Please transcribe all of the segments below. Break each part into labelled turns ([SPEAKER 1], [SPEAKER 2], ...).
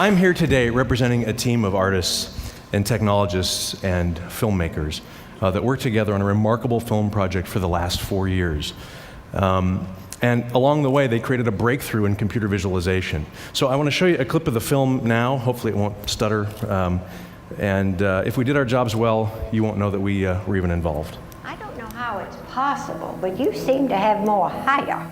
[SPEAKER 1] I'm here today representing a team of artists and technologists and filmmakers that worked together on a remarkable film project for the last 4 years. And along the way, they created a breakthrough in computer visualization. So I want to show you a clip of the film now. Hopefully it won't stutter. If we did our jobs well, you won't know that we were even involved.
[SPEAKER 2] I don't know how it's possible, but you seem to have more hair.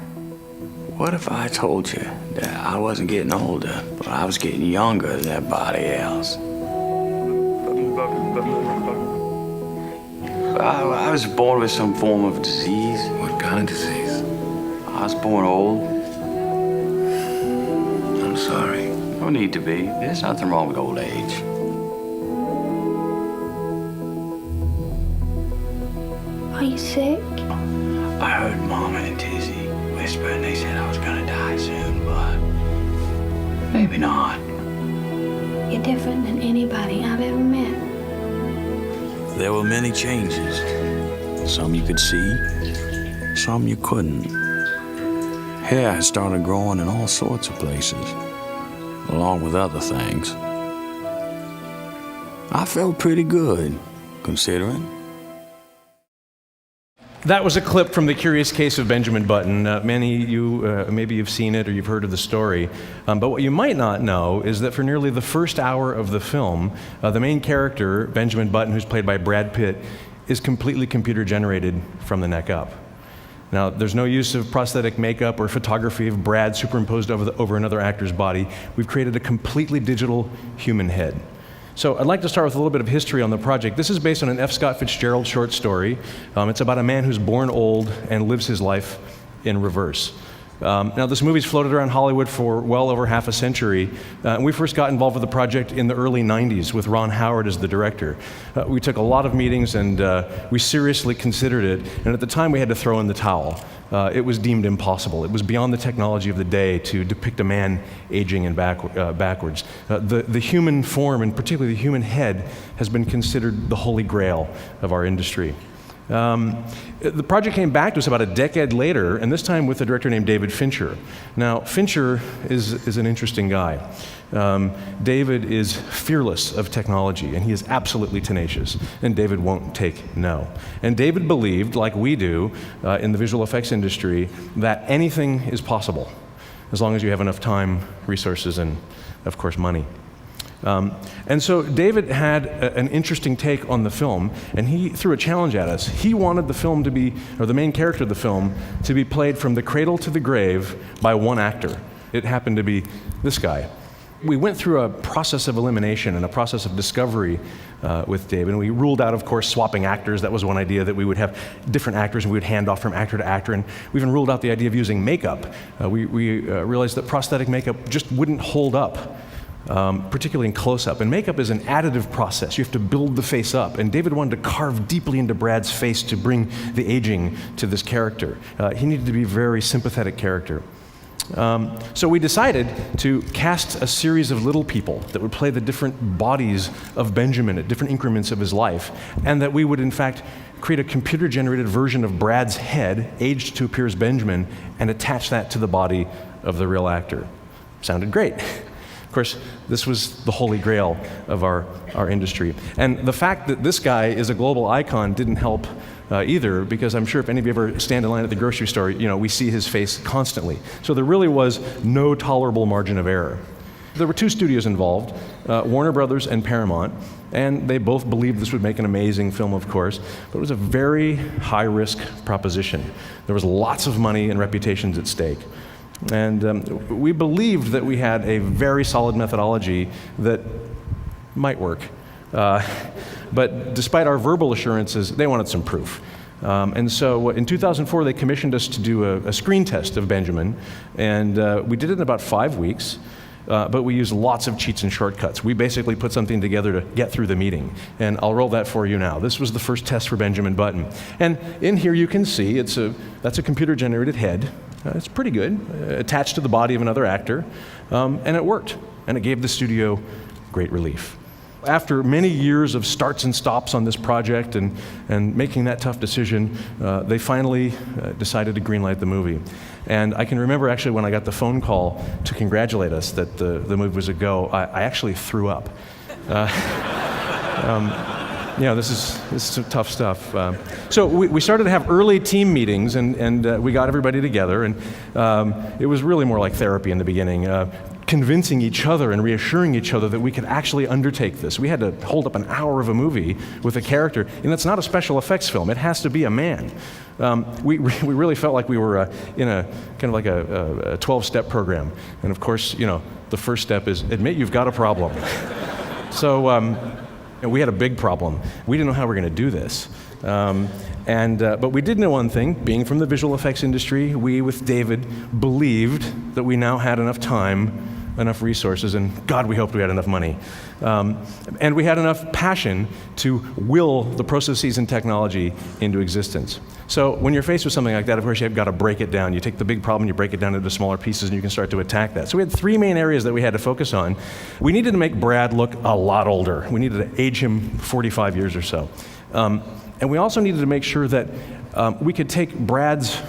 [SPEAKER 3] What if I told you that I wasn't getting older, but I was getting younger than everybody else? I was born with some form of disease.
[SPEAKER 4] What kind of disease?
[SPEAKER 3] I was born old.
[SPEAKER 4] I'm sorry.
[SPEAKER 3] No need to be. There's nothing wrong with old age.
[SPEAKER 2] Are you sick?
[SPEAKER 3] I heard Mama and Tizzy whisper, and they said I was gonna die soon, but maybe not.
[SPEAKER 2] You're different than anybody I've ever met.
[SPEAKER 3] There were many changes. Some you could see, some you couldn't. Hair had started growing in all sorts of places, along with other things. I felt pretty good, considering.
[SPEAKER 1] That was a clip from The Curious Case of Benjamin Button. Many of you, maybe you've seen it or you've heard of the story. But what you might not know is that for nearly the first hour of the film, the main character, Benjamin Button, who's played by Brad Pitt, is completely computer generated from the neck up. Now, there's no use of prosthetic makeup or photography of Brad superimposed over another actor's body. We've created a completely digital human head. So I'd like to start with a little bit of history on the project. This is based on an F. Scott Fitzgerald short story. It's about a man who's born old and lives his life in reverse. Now, this movie's floated around Hollywood for well over half a century. And we first got involved with the project in the early 90s with Ron Howard as the director. We took a lot of meetings and we seriously considered it. And at the time, we had to throw in the towel. It was deemed impossible. It was beyond the technology of the day to depict a man aging and backwards. The human form, and particularly the human head, has been considered the holy grail of our industry. The project came back to us about a decade later, and this time with a director named David Fincher. Now, Fincher is an interesting guy. David is fearless of technology, and he is absolutely tenacious, and David won't take no. And David believed, like we do in the visual effects industry, that anything is possible, as long as you have enough time, resources, and, of course, money. And so David had an interesting take on the film, and he threw a challenge at us. He wanted the film to be, or the main character of the film, to be played from the cradle to the grave by one actor. It happened to be this guy. We went through a process of elimination and a process of discovery with David, and we ruled out, of course, swapping actors. That was one idea, that we would have different actors and we would hand off from actor to actor, and we even ruled out the idea of using makeup. We realized that prosthetic makeup just wouldn't hold up. Particularly in close-up. And makeup is an additive process. You have to build the face up. And David wanted to carve deeply into Brad's face to bring the aging to this character. He needed to be a very sympathetic character. So we decided to cast a series of little people that would play the different bodies of Benjamin at different increments of his life, and that we would, in fact, create a computer-generated version of Brad's head, aged to appear as Benjamin, and attach that to the body of the real actor. Sounded great. Of course, this was the holy grail of our industry. And the fact that this guy is a global icon didn't help either, because I'm sure if any of you ever stand in line at the grocery store, we see his face constantly. So there really was no tolerable margin of error. There were two studios involved, Warner Brothers and Paramount, and they both believed this would make an amazing film, of course, but it was a very high-risk proposition. There was lots of money and reputations at stake. And we believed that we had a very solid methodology that might work. But despite our verbal assurances, they wanted some proof. And so in 2004, they commissioned us to do a screen test of Benjamin. And we did it in about 5 weeks. But we used lots of cheats and shortcuts. We basically put something together to get through the meeting. And I'll roll that for you now. This was the first test for Benjamin Button. And in here you can see that's a computer-generated head. It's pretty good, attached to the body of another actor. And it worked. And it gave the studio great relief. After many years of starts and stops on this project and making that tough decision, they finally decided to greenlight the movie. And I can remember actually when I got the phone call to congratulate us that the movie was a go, I actually threw up. This is some tough stuff. So we started to have early team meetings, and we got everybody together, and it was really more like therapy in the beginning, convincing each other and reassuring each other that we could actually undertake this. We had to hold up an hour of a movie with a character, and it's not a special effects film. It has to be a man. We really felt like we were in a kind of like a 12-step program. And of course, the first step is admit you've got a problem. So we had a big problem. We didn't know how we were going to do this. But we did know one thing. Being from the visual effects industry, we, with David, believed that we now had enough time, enough resources, and God, we hoped we had enough money. And we had enough passion to will the processes and technology into existence. So when you're faced with something like that, of course, you've got to break it down. You take the big problem, you break it down into smaller pieces, and you can start to attack that. So we had three main areas that we had to focus on. We needed to make Brad look a lot older. We needed to age him 45 years or so. And we also needed to make sure that we could take Brad's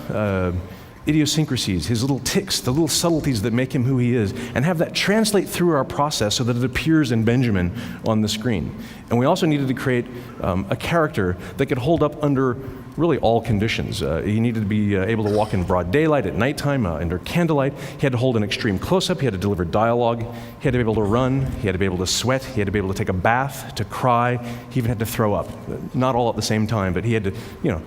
[SPEAKER 1] idiosyncrasies, his little tics, the little subtleties that make him who he is, and have that translate through our process so that it appears in Benjamin on the screen. And we also needed to create a character that could hold up under really all conditions. He needed to be able to walk in broad daylight, at nighttime, under candlelight. He had to hold an extreme close-up. He had to deliver dialogue. He had to be able to run. He had to be able to sweat. He had to be able to take a bath, to cry. He even had to throw up. Not all at the same time, but he had to,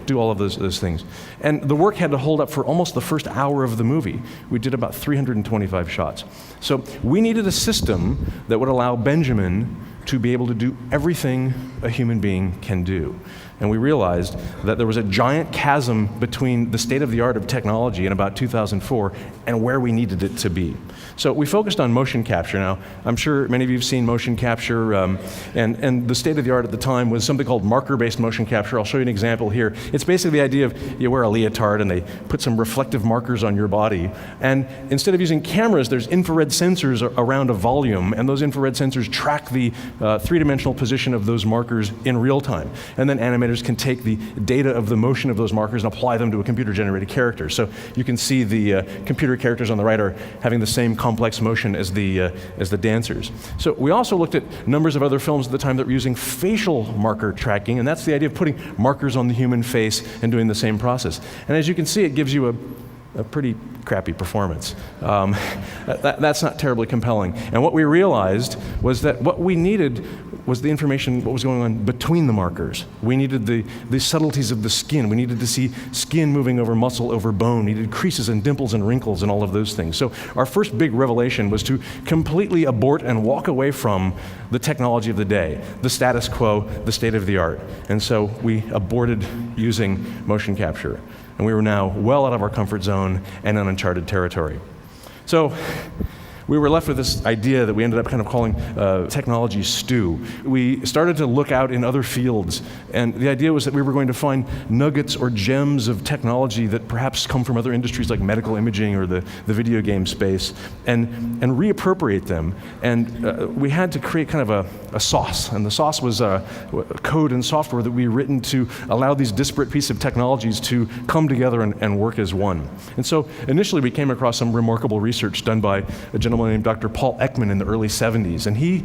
[SPEAKER 1] do all of those things. And the work had to hold up for almost the first hour of the movie. We did about 325 shots. So we needed a system that would allow Benjamin to be able to do everything a human being can do. And we realized that there was a giant chasm between the state of the art of technology in about 2004 and where we needed it to be. So we focused on motion capture. Now, I'm sure many of you have seen motion capture, and the state of the art at the time was something called marker-based motion capture. I'll show you an example here. It's basically the idea of you wear a leotard and they put some reflective markers on your body, and instead of using cameras, there's infrared sensors around a volume, and those infrared sensors track the three-dimensional position of those markers in real time. And then animators can take the data of the motion of those markers and apply them to a computer-generated character. So you can see the computer characters on the right are having the same complex motion as the dancers. So we also looked at numbers of other films at the time that were using facial marker tracking, and that's the idea of putting markers on the human face and doing the same process. And as you can see, it gives you a pretty crappy performance. That's not terribly compelling. And what we realized was that what we needed was the information, what was going on between the markers. We needed the subtleties of the skin. We needed to see skin moving over muscle, over bone. We needed creases and dimples and wrinkles and all of those things. So our first big revelation was to completely abort and walk away from the technology of the day, the status quo, the state of the art. And so we aborted using motion capture. And we were now well out of our comfort zone and in uncharted territory. So we were left with this idea that we ended up kind of calling technology stew. We started to look out in other fields, and the idea was that we were going to find nuggets or gems of technology that perhaps come from other industries like medical imaging or the video game space, and reappropriate them. And we had to create kind of a sauce, and the sauce was code and software that we written to allow these disparate pieces of technologies to come together and work as one. And so initially we came across some remarkable research done by a gentleman named Dr. Paul Ekman in the early 70s, and he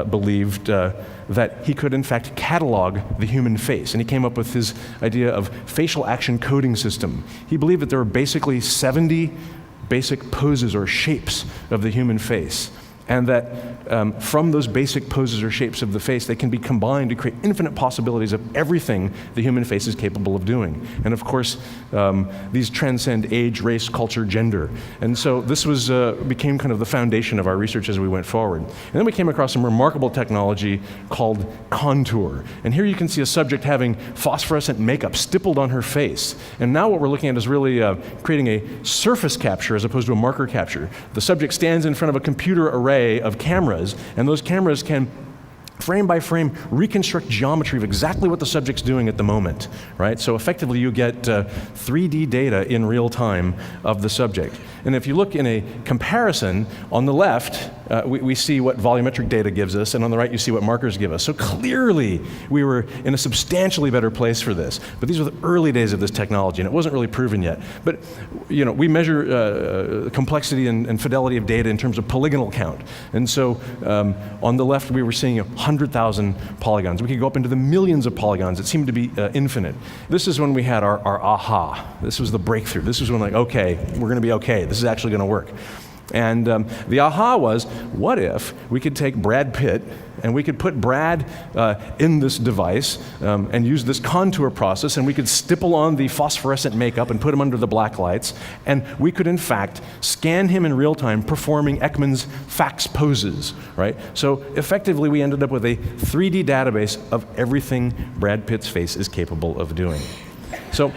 [SPEAKER 1] believed that he could in fact catalog the human face, and he came up with his idea of facial action coding system. He believed that there were basically 70 basic poses or shapes of the human face, and that from those basic poses or shapes of the face, they can be combined to create infinite possibilities of everything the human face is capable of doing. And of course, these transcend age, race, culture, gender. And so this was became kind of the foundation of our research as we went forward. And then we came across some remarkable technology called contour. And here you can see a subject having phosphorescent makeup stippled on her face. And now what we're looking at is really creating a surface capture as opposed to a marker capture. The subject stands in front of a computer array of cameras, and those cameras can frame by frame reconstruct geometry of exactly what the subject's doing at the moment, right? So effectively you get 3D data in real time of the subject. And if you look in a comparison, on the left we see what volumetric data gives us, and on the right you see what markers give us. So clearly we were in a substantially better place for this. But these were the early days of this technology, and it wasn't really proven yet. But we measure complexity and fidelity of data in terms of polygonal count. And so on the left we were seeing 100,000 polygons. We could go up into the millions of polygons. It seemed to be infinite. This is when we had our aha. This was the breakthrough. This was when, like, okay, we're going to be okay. This is actually going to work. And the aha was, what if we could take Brad Pitt and we could put Brad in this device and use this contour process, and we could stipple on the phosphorescent makeup and put him under the black lights, and we could in fact scan him in real time performing Ekman's fax poses, right? So effectively we ended up with a 3D database of everything Brad Pitt's face is capable of doing. So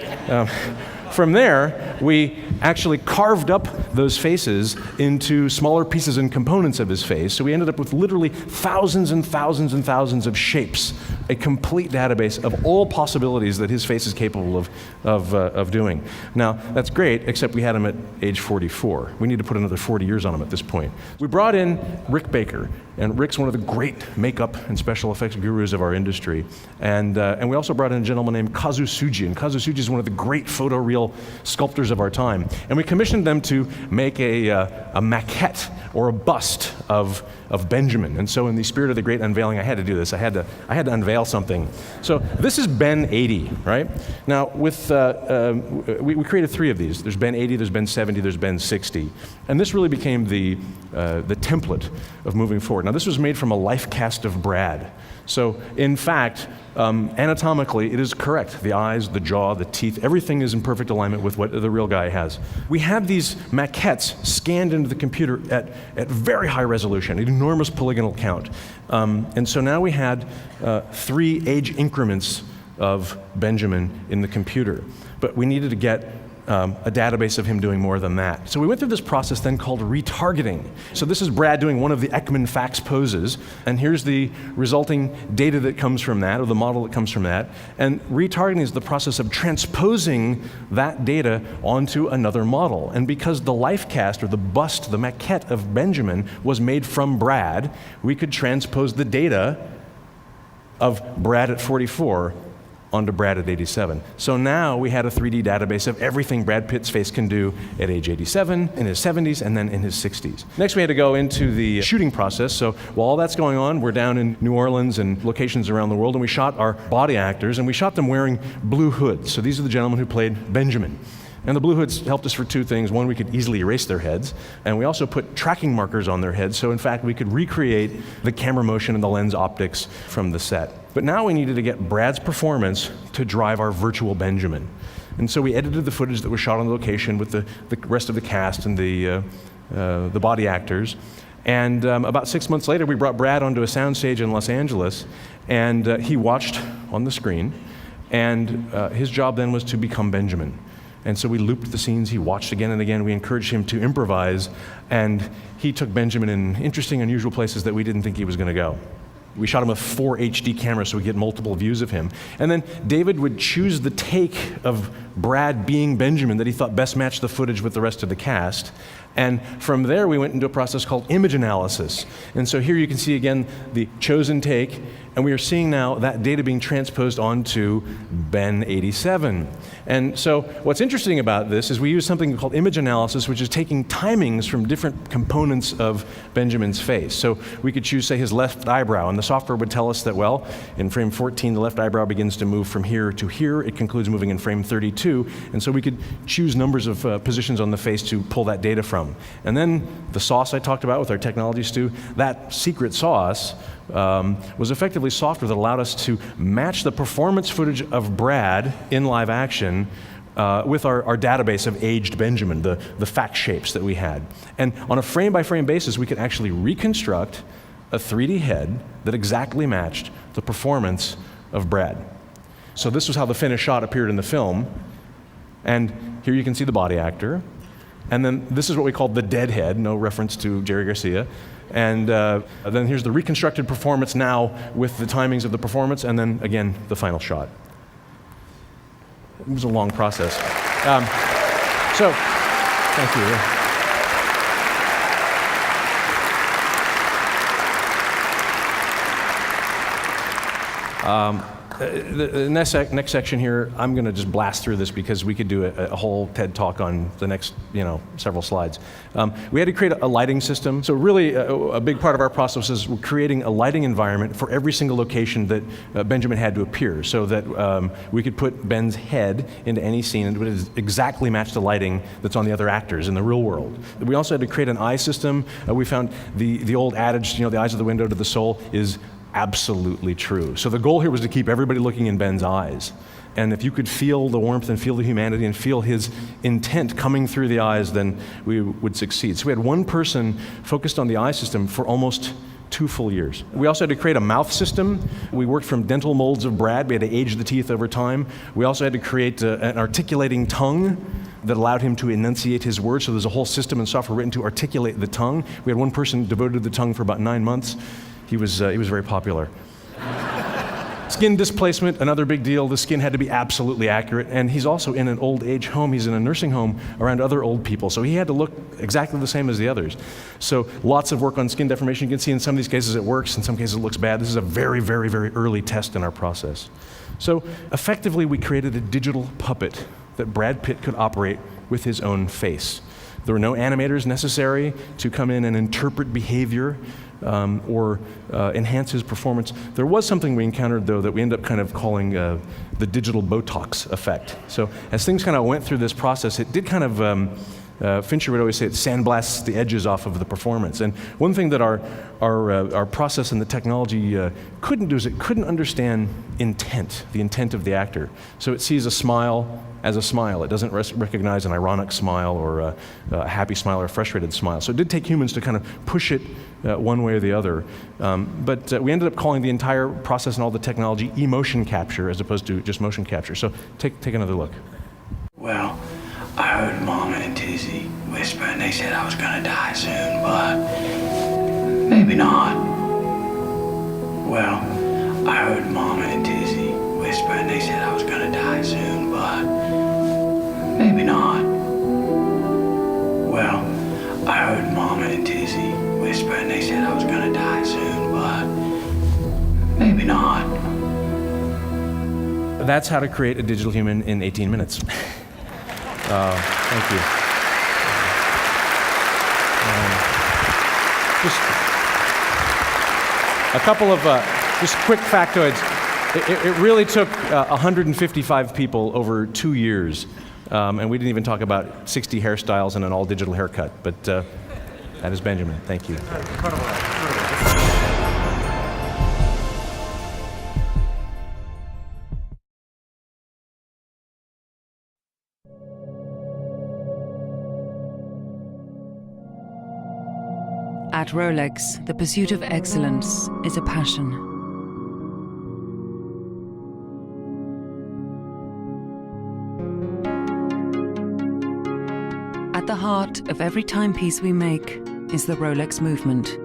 [SPEAKER 1] from there, we actually carved up those faces into smaller pieces and components of his face. So we ended up with literally thousands and thousands and thousands of shapes, a complete database of all possibilities that his face is capable of doing. Now, that's great, except we had him at age 44. We need to put another 40 years on him at this point. We brought in Rick Baker, and Rick's one of the great makeup and special effects gurus of our industry. And we also brought in a gentleman named Kazu Tsuji, and Kazu Tsuji is one of the great photoreal sculptors of our time. And we commissioned them to make a maquette or a bust of Benjamin. And so in the spirit of the great unveiling, I had to do this. I had to unveil something. So this is Ben 80, right? Now with we created 3 of these. There's Ben 80, there's Ben 70, there's Ben 60. And this really became the template of moving forward. Now this was made from a life cast of Brad. So in fact, anatomically, it is correct. The eyes, the jaw, the teeth, everything is in perfect alignment with what the real guy has. We had these maquettes scanned into the computer at very high resolution, an enormous polygonal count. And so now we had 3 age increments of Benjamin in the computer. But we needed to get a database of him doing more than that. So we went through this process then called retargeting. So this is Brad doing one of the Ekman fax poses, and here's the resulting data that comes from that, or the model that comes from that. And retargeting is the process of transposing that data onto another model. And because the life cast, or the bust, the maquette of Benjamin was made from Brad, we could transpose the data of Brad at 44 onto Brad at 87. So now we had a 3D database of everything Brad Pitt's face can do at age 87, in his 70s, and then in his 60s. Next we had to go into the shooting process. So while all that's going on, we're down in New Orleans and locations around the world, and we shot our body actors, and we shot them wearing blue hoods. So these are the gentlemen who played Benjamin. And the blue hoods helped us for 2 things. One, we could easily erase their heads, and we also put tracking markers on their heads, so in fact we could recreate the camera motion and the lens optics from the set. But now we needed to get Brad's performance to drive our virtual Benjamin. And so we edited the footage that was shot on location with the rest of the cast and the body actors. And about 6 months later, we brought Brad onto a soundstage in Los Angeles, and he watched on the screen, and his job then was to become Benjamin. And so we looped the scenes, he watched again and again, we encouraged him to improvise, and he took Benjamin in interesting, unusual places that we didn't think he was going to go. We shot him with 4 HD cameras so we get multiple views of him. And then David would choose the take of Brad being Benjamin that he thought best matched the footage with the rest of the cast. And from there we went into a process called image analysis. And so here you can see again the chosen take, and we are seeing now that data being transposed onto Ben 87. And so what's interesting about this is we use something called image analysis, which is taking timings from different components of Benjamin's face. So we could choose, say, his left eyebrow, and the software would tell us that, well, in frame 14, the left eyebrow begins to move from here to here. It concludes moving in frame 32. And so we could choose numbers of positions on the face to pull that data from. And then the sauce I talked about with our technology stew, that secret sauce was effectively software that allowed us to match the performance footage of Brad in live action with our database of aged Benjamin, the fact shapes that we had. And on a frame-by-frame basis, we could actually reconstruct a 3D head that exactly matched the performance of Brad. So this was how the finished shot appeared in the film. And here you can see the body actor. And then this is what we call the dead head, no reference to Jerry Garcia. And then here's the reconstructed performance now with the timings of the performance, and then again, the final shot. It was a long process. So, thank you. The next section here, I'm going to just blast through this because we could do a whole TED talk on the next, several slides. We had to create a lighting system. So really, a big part of our process is creating a lighting environment for every single location that Benjamin had to appear, so that we could put Ben's head into any scene and it would exactly match the lighting that's on the other actors in the real world. We also had to create an eye system. We found the old adage, the eyes are the window to the soul, is absolutely true. So the goal here was to keep everybody looking in Ben's eyes. And if you could feel the warmth and feel the humanity and feel his intent coming through the eyes, then we would succeed. So we had one person focused on the eye system for almost 2 full years. We also had to create a mouth system. We worked from dental molds of Brad. We had to age the teeth over time. We also had to create an articulating tongue that allowed him to enunciate his words. So there's a whole system and software written to articulate the tongue. We had one person devoted to the tongue for about 9 months. He was very popular. Skin displacement, another big deal. The skin had to be absolutely accurate. And he's also in an old age home. He's in a nursing home around other old people. So he had to look exactly the same as the others. So lots of work on skin deformation. You can see in some of these cases it works, in some cases it looks bad. This is a very, very, very early test in our process. So effectively we created a digital puppet that Brad Pitt could operate with his own face. There were no animators necessary to come in and interpret behavior or enhance his performance. There was something we encountered, though, that we ended up kind of calling the digital Botox effect. So as things kind of went through this process, it did kind of, Fincher would always say, it sandblasts the edges off of the performance. And one thing that our process and the technology couldn't do is it couldn't understand intent, the intent of the actor. So it sees a smile as a smile. It doesn't recognize an ironic smile or a happy smile or a frustrated smile. So it did take humans to kind of push it one way or the other. But we ended up calling the entire process and all the technology emotion capture as opposed to just motion capture. So take another look.
[SPEAKER 3] Well, I heard Mama and Tizzy whisper and they said I was gonna die soon, but maybe not. Well, I heard Mama and Tizzy whisper and they said I was gonna die soon, but maybe not. Well, I heard Mama and Tizzy whisper and they said I was gonna die soon, but maybe not.
[SPEAKER 1] That's how to create a digital human in 18 minutes. Thank you. Just a couple of just quick factoids. It really took 155 people over 2 years, and we didn't even talk about 60 hairstyles and an all-digital haircut, but that is Benjamin. Thank you.
[SPEAKER 5] At Rolex, the pursuit of excellence is a passion. At the heart of every timepiece we make is the Rolex movement.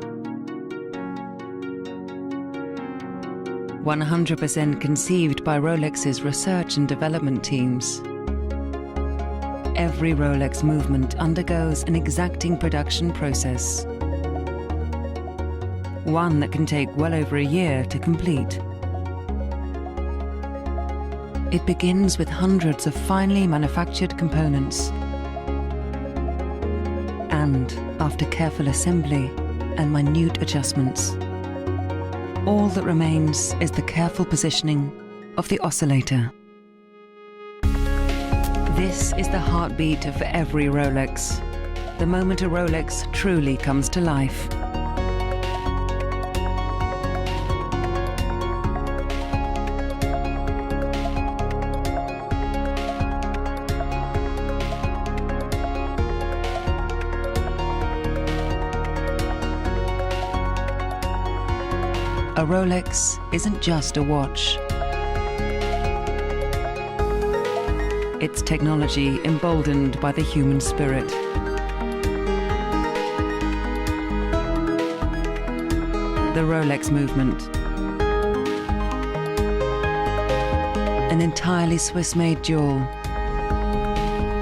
[SPEAKER 5] 100% conceived by Rolex's research and development teams. Every Rolex movement undergoes an exacting production process. One that can take well over a year to complete. It begins with hundreds of finely manufactured components. And after careful assembly and minute adjustments, all that remains is the careful positioning of the oscillator. This is the heartbeat of every Rolex, the moment a Rolex truly comes to life. A Rolex isn't just a watch. It's technology emboldened by the human spirit. The Rolex movement. An entirely Swiss-made jewel.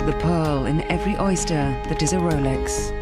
[SPEAKER 5] The pearl in every oyster that is a Rolex.